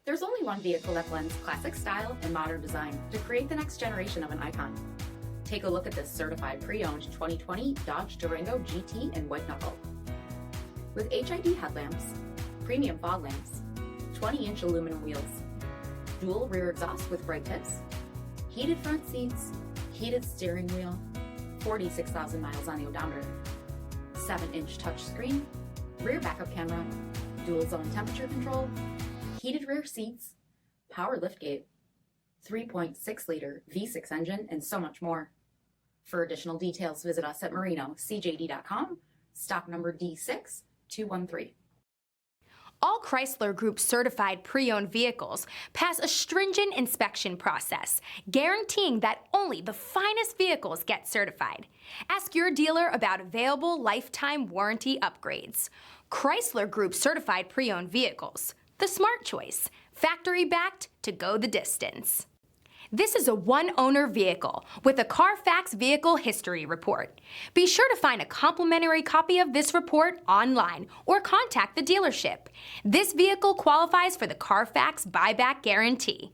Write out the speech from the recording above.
There's only one vehicle that blends classic style and modern design to create the next generation of an icon. Take a look at this certified pre-owned 2020 Dodge Durango GT in white knuckle. With HID headlamps, premium fog lamps, 20-inch aluminum wheels, dual rear exhaust with bright tips, heated front seats, heated steering wheel, 46,000 miles on the odometer, 7-inch touchscreen, rear backup camera, dual zone temperature control, heated rear seats, power liftgate, 3.6-liter V6 engine, and so much more. For additional details, visit us at MarinoCJD.com, stock number D6213. All Chrysler Group certified pre-owned vehicles pass a stringent inspection process, guaranteeing that only the finest vehicles get certified. Ask your dealer about available lifetime warranty upgrades. Chrysler Group certified pre-owned vehicles, the smart choice, factory-backed to go the distance. This is a one-owner vehicle with a Carfax Vehicle History Report. Be sure to find a complimentary copy of this report online or contact the dealership. This vehicle qualifies for the Carfax Buyback Guarantee.